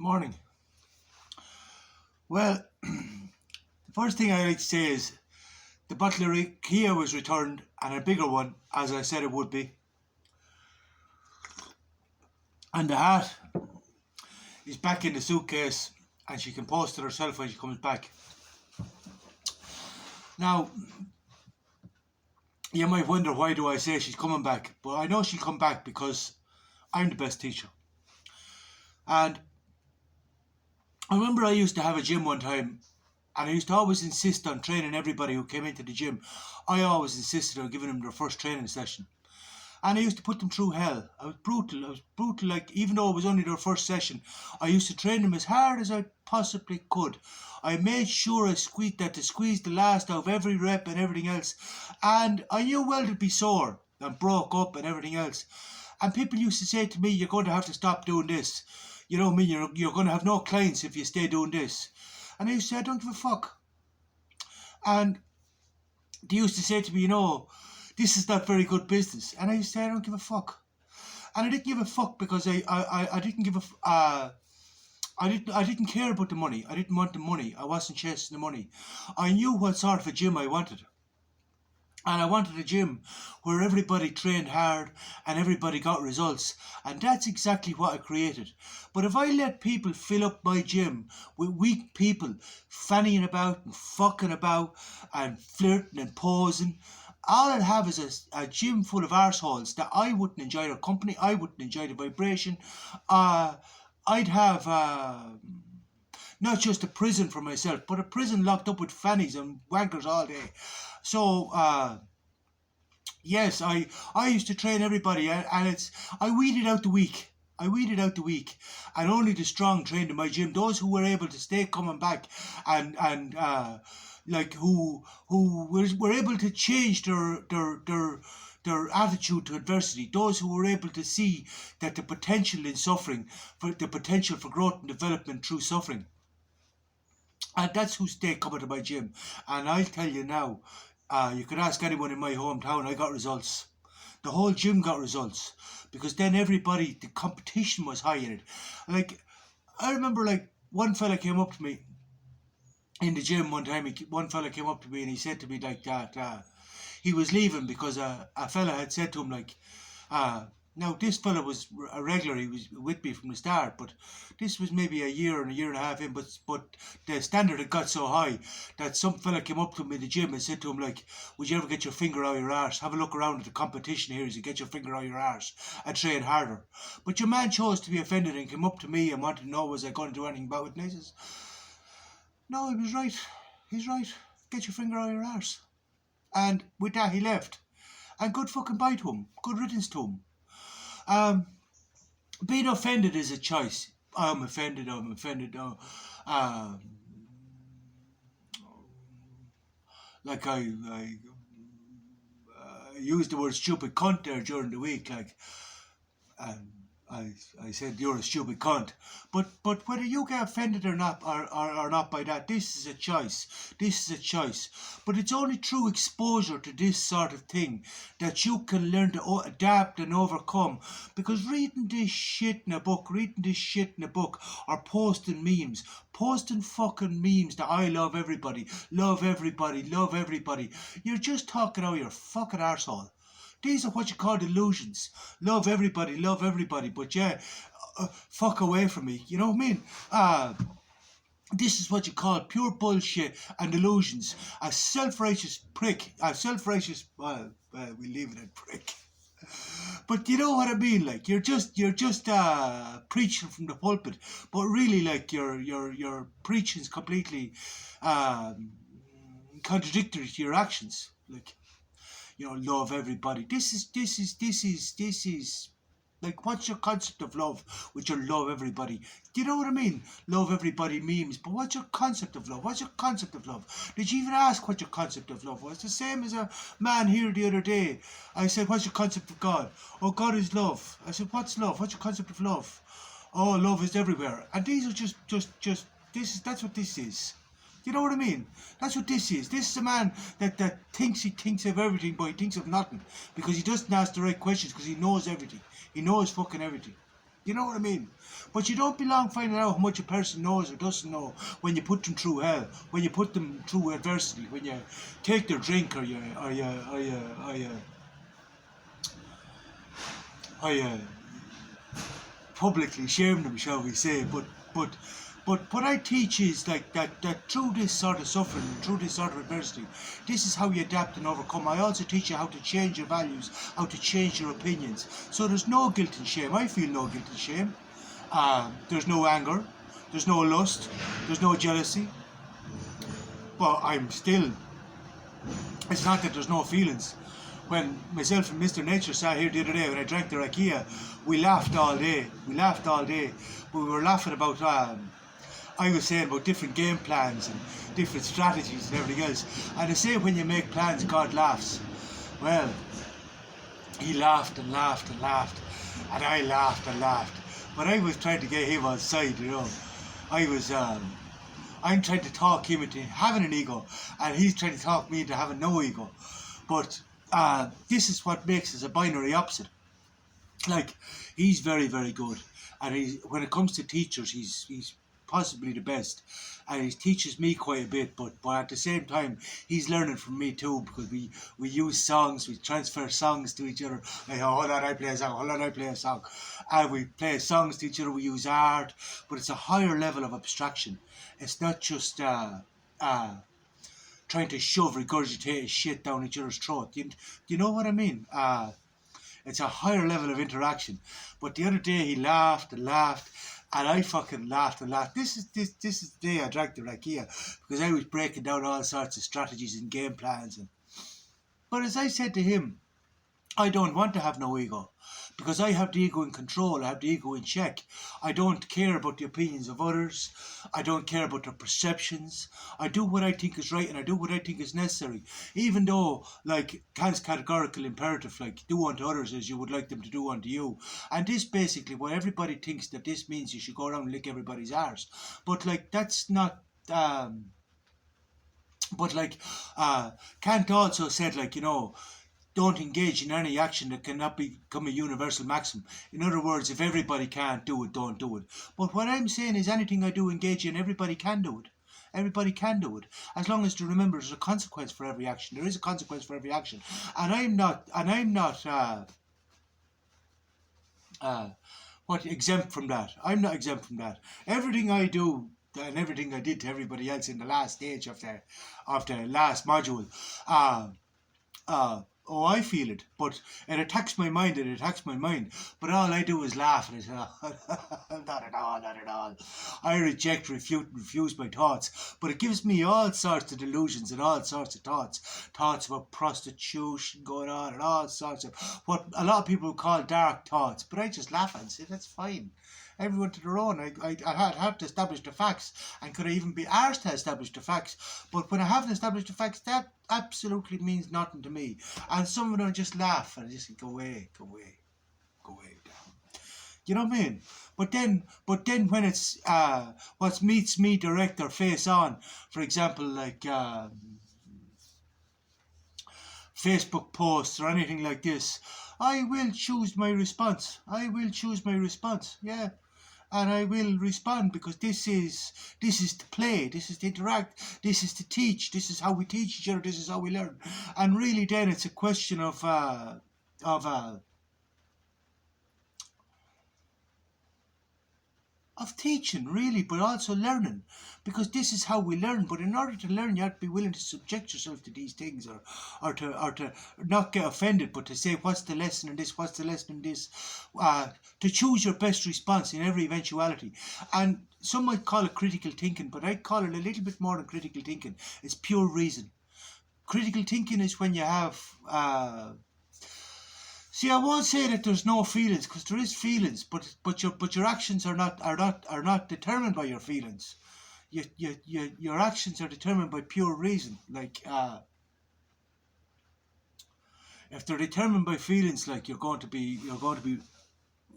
Morning. Well, the first thing I like to say is the bottle of Kia was returned and a bigger one, as I said it would be. And the hat is back in the suitcase and she can post it herself when she comes back. Now, you might wonder why do I say she's coming back, but I know she'll come back because I'm the best teacher. And I remember I used to have a gym one time and I used to always insist on training everybody who came into the gym. I always insisted on giving them their first training session. And I used to put them through hell. I was brutal, like, even though it was only their first session, I used to train them as hard as I possibly could. I made sure I squeezed to squeeze the last out of every rep and everything else. And I knew well they'd be sore and broke up and everything else. And people used to say to me, you're going to have to stop doing this. You know what I mean? You're going to have no clients if you stay doing this. And I used to say, I don't give a fuck. And they used to say to me, you know, this is not very good business. And I used to say, I don't give a fuck. And I didn't give a fuck because I didn't give a I didn't care about the money. I didn't want the money. I wasn't chasing the money. I knew what sort of a gym I wanted. And I wanted a gym where everybody trained hard and everybody got results. And that's exactly what I created. But if I let people fill up my gym with weak people fannying about and fucking about and flirting and posing, all I'd have is a gym full of arseholes that I wouldn't enjoy their company, I wouldn't enjoy the vibration. I'd have not just a prison for myself, but a prison locked up with fannies and wankers all day. So, yes, I used to train everybody, and I weeded out the weak. And only the strong trained in my gym. Those who were able to stay coming back and like who were able to change their attitude to adversity. Those who were able to see that the potential in suffering, for the potential for growth and development through suffering. And that's who stay coming to my gym. And I'll tell you now, you could ask anyone in my hometown, I got results. The whole gym got results. Because then everybody, the competition was high in it. Like, I remember like one fella came up to me in the gym one time. One fella came up to me and he said to me like that, he was leaving because a fella had said to him like, now this fella was a regular, he was with me from the start, but this was maybe a year and a half in, but the standard had got so high that some fella came up to him in the gym and said to him like, would you ever get your finger out of your arse? Have a look around at the competition here as you get your finger out of your arse and train harder. But your man chose to be offended and came up to me and wanted to know was I going to do anything about it, and I says, no, he was right, he's right, get your finger out of your arse. And with that he left. And good fucking bye to him, good riddance to him. Being offended is a choice. I'm offended. Like I used the word stupid cunt there during the week, like, I said you're a stupid cunt, but whether you get offended or not by that, this is a choice. But it's only through exposure to this sort of thing that you can learn to adapt and overcome. Because reading this shit in a book, or posting fucking memes that I love everybody, you're just talking out your fucking arsehole. These are what you call delusions. Love everybody, but yeah, fuck away from me. You know what I mean? This is what you call pure bullshit and delusions. A self-righteous prick. We leave it at prick. But you know what I mean? Like you're just preaching from the pulpit, but really, like your preaching's completely contradictory to your actions. Like, you know, love everybody. This is like, what's your concept of love with your love everybody? Do you know what I mean? Love everybody memes, but what's your concept of love? Did you even ask what your concept of love was? The same as a man here the other day. I said, what's your concept of God? Oh, God is love. I said, what's love? What's your concept of love? Oh, love is everywhere. And these are that's what this is. You know what I mean? That's what this is. This is a man that thinks he thinks of everything, but he thinks of nothing. Because he doesn't ask the right questions, because he knows everything. He knows fucking everything. You know what I mean? But you don't belong finding out how much a person knows or doesn't know when you put them through hell, when you put them through adversity, when you take their drink or you publicly shame them, shall we say? But what I teach is like that through this sort of suffering, through this sort of adversity, this is how you adapt and overcome. I also teach you how to change your values, how to change your opinions. So there's no guilt and shame. I feel no guilt and shame. There's no anger, there's no lust, there's no jealousy. But I'm still, it's not that there's no feelings. When myself and Mr. Nature sat here the other day when I drank the rakia, we laughed all day. But we were laughing about, I was saying about different game plans and different strategies and everything else. And they say when you make plans, God laughs. Well, he laughed and laughed and laughed, and I laughed and laughed. But I was trying to get him on side, you know. I'm trying to talk him into having an ego, and he's trying to talk me into having no ego. But this is what makes us a binary opposite. Like, he's very, very good, and when it comes to teachers, he's possibly the best, and he teaches me quite a bit, but at the same time he's learning from me too, because we use songs, we transfer songs to each other, like, oh, hold on, I play a song, and we play songs to each other, we use art, but it's a higher level of abstraction. It's not just trying to shove regurgitated shit down each other's throat. Do you know what I mean? It's a higher level of interaction. But the other day he laughed and laughed, and I fucking laughed and laughed. This is the day I drank the rakia, because I was breaking down all sorts of strategies and game plans. But as I said to him, I don't want to have no ego, because I have the ego in control, I have the ego in check. I don't care about the opinions of others, I don't care about their perceptions. I do what I think is right and I do what I think is necessary, even though, like, Kant's categorical imperative, like, do unto others as you would like them to do unto you. And this basically, what everybody thinks that this means, you should go around and lick everybody's arse. But like, that's not... Kant also said, like, you know, don't engage in any action that cannot become a universal maxim. In other words, if everybody can't do it, don't do it. But what I'm saying is, anything I do engage in, everybody can do it. Everybody can do it, as long as to remember there's a consequence for every action. There is a consequence for every action, and I'm not exempt from that. I'm not exempt from that. Everything I do and everything I did to everybody else in the last stage of the last module, oh, I feel it, but it attacks my mind, but all I do is laugh, and I say, oh, not at all. I reject, refute, and refuse my thoughts, but it gives me all sorts of delusions and all sorts of thoughts about prostitution going on, and all sorts of what a lot of people would call dark thoughts, but I just laugh and say, that's fine. Everyone to their own. I had to establish the facts, and could I even be arsed to establish the facts? But when I haven't established the facts, that absolutely means nothing to me. And some of them just laugh and just go away down. You know what I mean? But then when it's what meets me direct or face on, for example, like Facebook posts or anything like this, I will choose my response. Yeah. And I will respond, because this is to play, this is to interact, this is to teach, this is how we teach each other, this is how we learn. And really then it's a question of teaching, really, but also learning, because this is how we learn. But in order to learn, you have to be willing to subject yourself to these things, or to not get offended, but to say, what's the lesson in this, to choose your best response in every eventuality. And some might call it critical thinking, but I call it a little bit more than critical thinking. It's pure reason. Critical thinking is when you have see, I won't say that there's no feelings, because there is feelings, but your actions are not determined by your feelings. Your actions are determined by pure reason. Like, if they're determined by feelings, like you're going to be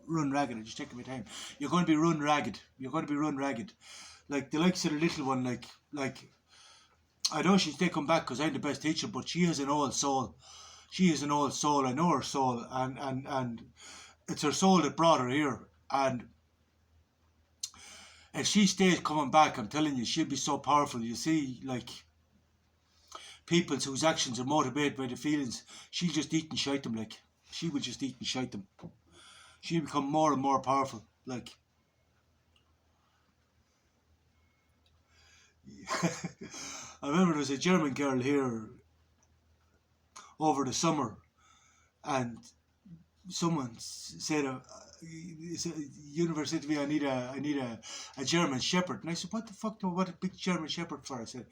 run ragged. I'm just taking my time. You're going to be run ragged. Like the likes of the little one, like I know she's taken back because I'm the best teacher, but she has an old soul. I know her soul, and it's her soul that brought her here. And if she stays coming back, I'm telling you, she'll be so powerful. You see, like, people whose actions are motivated by the feelings, she'll just eat and shite them, like. She will just eat and shite them. She'll become more and more powerful, like. I remember there was a German girl here over the summer, and someone said, university to me, I need a German Shepherd. And I said, what the fuck do I want a big German Shepherd for? I said,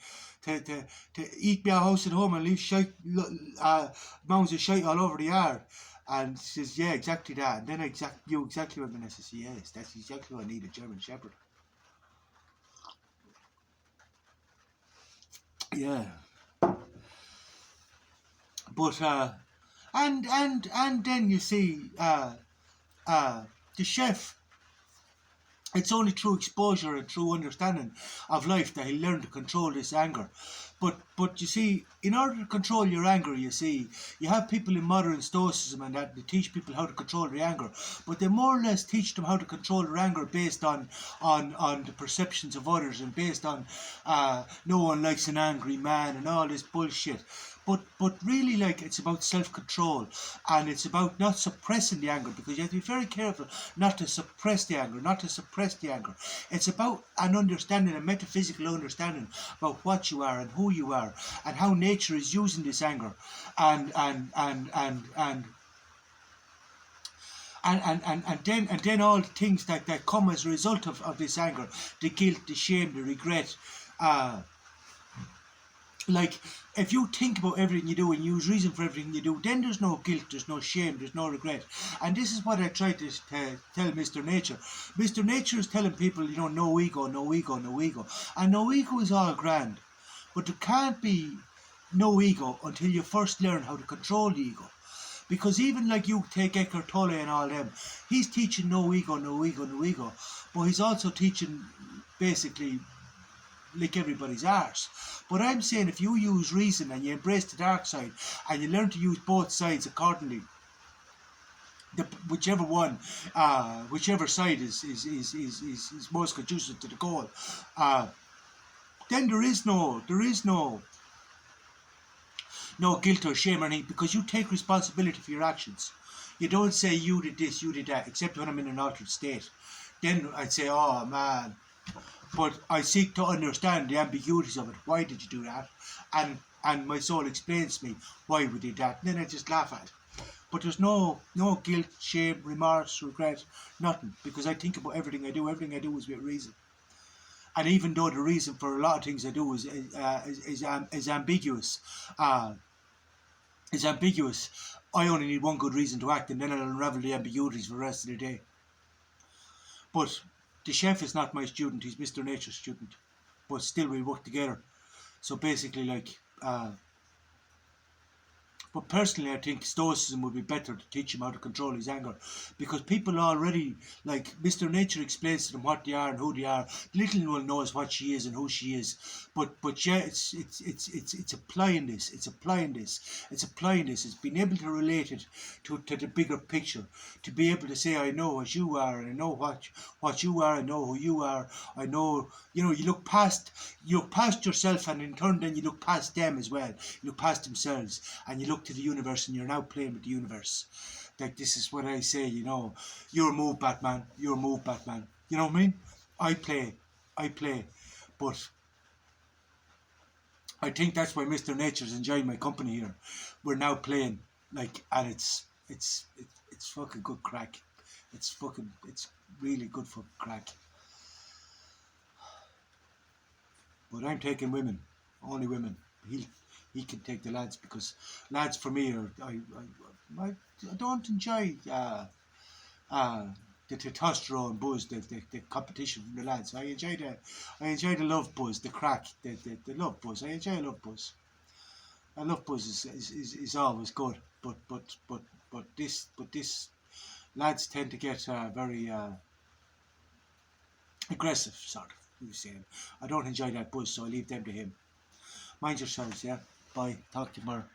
to eat my house at home and leave shite, mounds of shite all over the yard. And she says, yeah, exactly that. And then I knew exactly what I meant. I says, yes, that's exactly what I need, a German Shepherd. Yeah. But and then you see the chef. It's only through exposure and through understanding of life that he learned to control this anger. But you see, in order to control your anger, you see, you have people in modern stoicism and that they teach people how to control their anger, but they more or less teach them how to control their anger based on the perceptions of others and based on no one likes an angry man and all this bullshit. But really, like, it's about self-control, and it's about not suppressing the anger, because you have to be very careful not to suppress the anger, It's about an understanding, a metaphysical understanding about what you are and who you are and how nature is using this anger and then all the things that come as a result of this anger, the guilt, the shame, the regret. Like, if you think about everything you do and use reason for everything you do, then there's no guilt, there's no shame, there's no regret. And this is what I try to tell Mr. Nature. Mr. Nature is telling people, no ego, no ego, no ego. And no ego is all grand. But there can't be no ego until you first learn how to control the ego. Because even like you take Eckhart Tolle and all them, he's teaching no ego, no ego, no ego. But he's also teaching basically like everybody's arse. But I'm saying, if you use reason and you embrace the dark side and you learn to use both sides accordingly, whichever side is most conducive to the goal, then there is no guilt or shame or anything, because you take responsibility for your actions. You don't say you did this, you did that, except when I'm in an altered state. Then I'd say, oh man. But I seek to understand the ambiguities of it. Why did you do that? And my soul explains to me why we did that. And then I just laugh at it. But there's no guilt, shame, remorse, regret, nothing. Because I think about everything I do. Everything I do is with reason. And even though the reason for a lot of things I do is ambiguous, I only need one good reason to act, and then I'll unravel the ambiguities for the rest of the day. But the chef is not my student, he's Mr. Nature's student. But still we work together. So basically, like, but personally I think Stoicism would be better to teach him how to control his anger, because people already, like, Mr. Nature explains to them what they are and who they are. The little one knows what she is and who she is, but yeah, it's applying this, it's being able to relate it to the bigger picture, to be able to say, I know what you are, and I know what you are, I know who you are, I know, you look past yourself, and in turn then you look past them as well, you look past themselves, and you look to the universe, and you're now playing with the universe. Like, this is what I say, you're move, Batman, you know what I mean? I play, but I think that's why Mr. Nature's enjoying my company here. We're now playing, like, and it's fucking good crack. It's really good for crack. But I'm taking women, only women. He can take the lads, because lads for me are, I don't enjoy the testosterone buzz, the competition from the lads. I enjoy the love buzz, the crack, the love buzz. I enjoy love buzz. And love buzz is always good, but this lads tend to get very aggressive, sort of. You saying, I don't enjoy that buzz, so I leave them to him. Mind yourselves, yeah. Bye. Talk to you tomorrow.